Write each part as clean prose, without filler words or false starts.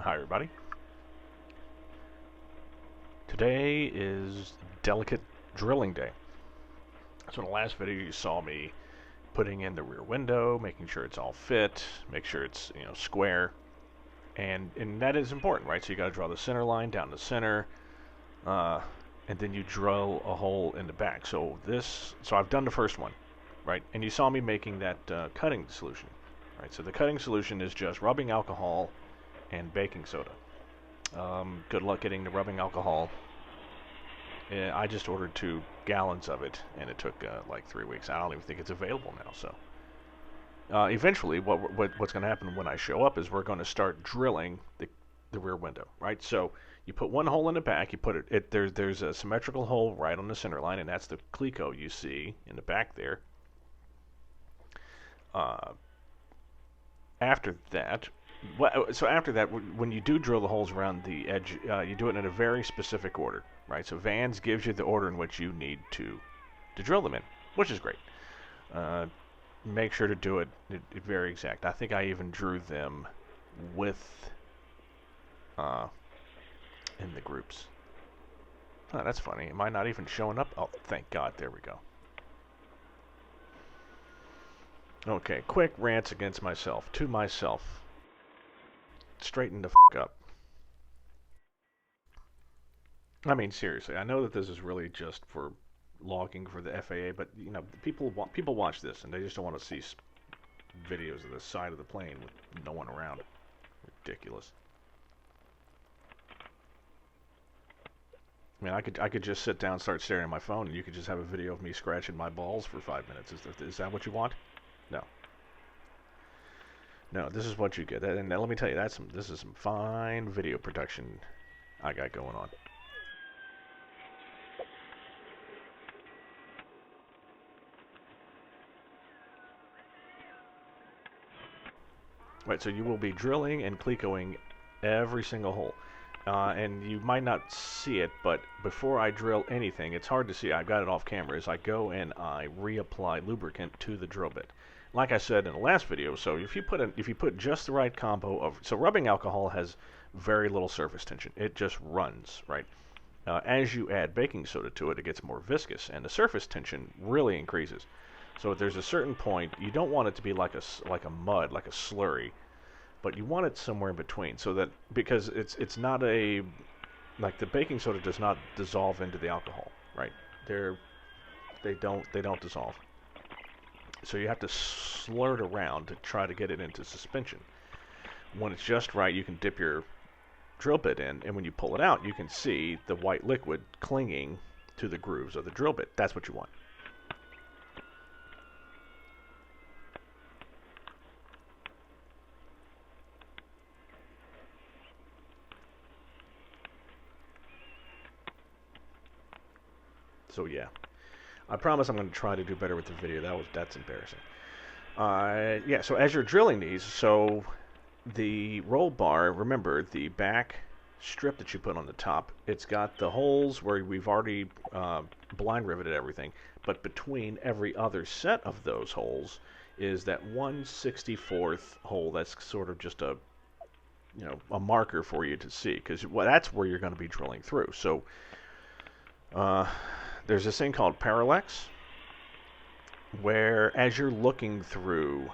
Hi everybody. Today is delicate drilling day. So in the last video you saw me putting in the rear window, making sure it's all fit, make sure it's square, and that is important, right? So you got to draw the center line down the center, uh, and then you drill a hole in the back. So I've done the first one, right? And you saw me making that cutting solution, right? So the cutting solution is just rubbing alcohol and baking soda. Good luck getting the rubbing alcohol. I just ordered 2 gallons of it, and it took like 3 weeks. I don't even think it's available now. So eventually, what's going to happen when I show up is we're going to start drilling the rear window, right? So you put one hole in the back. You put there's a symmetrical hole right on the center line, and that's the cleco you see in the back there. Uh, after that, after that, when you do drill the holes around the edge, you do it in a very specific order, right? So Vans gives you the order in which you need to drill them in, which is great. Uh, Make sure to do it very exact. I think I even drew them with uh, in the groups. Oh, that's funny. Am I not even showing up? Oh, thank God. There we go. Okay, quick rants against myself. To myself. Straighten the up. I mean, seriously, I know that this is really just for logging for the FAA, but people watch this and they just don't want to see videos of the side of the plane with no one around. Ridiculous. I mean, I could just sit down, start staring at my phone, and you could just have a video of me scratching my balls for 5 minutes. Is that what you want? No. No, this is what you get. And let me tell you, this is some fine video production I got going on. Right, so you will be drilling and clecoing every single hole. And you might not see it, but before I drill anything, it's hard to see. I've got it off camera. Is I go and I reapply lubricant to the drill bit. Like I said in the last video, so if you put just the right combo of rubbing alcohol has very little surface tension. It just runs, right? As you add baking soda to it, it gets more viscous, and the surface tension really increases. So there's a certain point you don't want it to be like a mud, like a slurry, but you want it somewhere in between, so that because it's not like the baking soda does not dissolve into the alcohol, right? They don't dissolve. So you have to slur it around to try to get it into suspension. When it's just right, you can dip your drill bit in, and when you pull it out, you can see the white liquid clinging to the grooves of the drill bit. That's what you want. So yeah, I promise I'm going to try to do better with the video. That's embarrassing. Yeah, so as you're drilling these, so the roll bar, remember the back strip that you put on the top, it's got the holes where we've already blind riveted everything, but between every other set of those holes is that 1/64th hole that's sort of just a marker for you to see, because that's where you're going to be drilling through. So there's this thing called parallax, where as you're looking through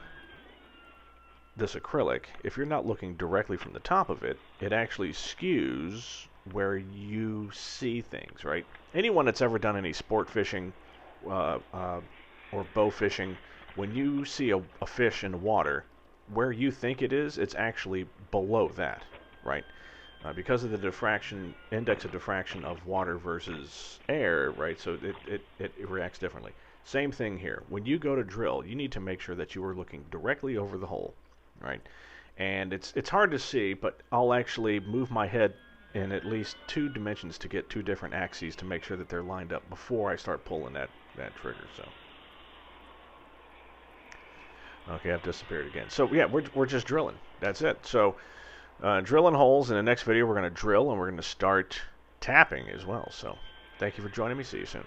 this acrylic, if you're not looking directly from the top of it, it actually skews where you see things, right? Anyone that's ever done any sport fishing or bow fishing, when you see a fish in the water, where you think it is, it's actually below that, right? Because of the diffraction, index of diffraction of water versus air, right? So it reacts differently. Same thing here. When you go to drill, you need to make sure that you are looking directly over the hole, right? And it's hard to see, but I'll actually move my head in at least 2 dimensions to get 2 different axes to make sure that they're lined up before I start pulling that trigger. So okay, I've disappeared again. So yeah, we're just drilling. That's it. So drilling holes. In the next video, we're going to drill and we're going to start tapping as well. So thank you for joining me. See you soon.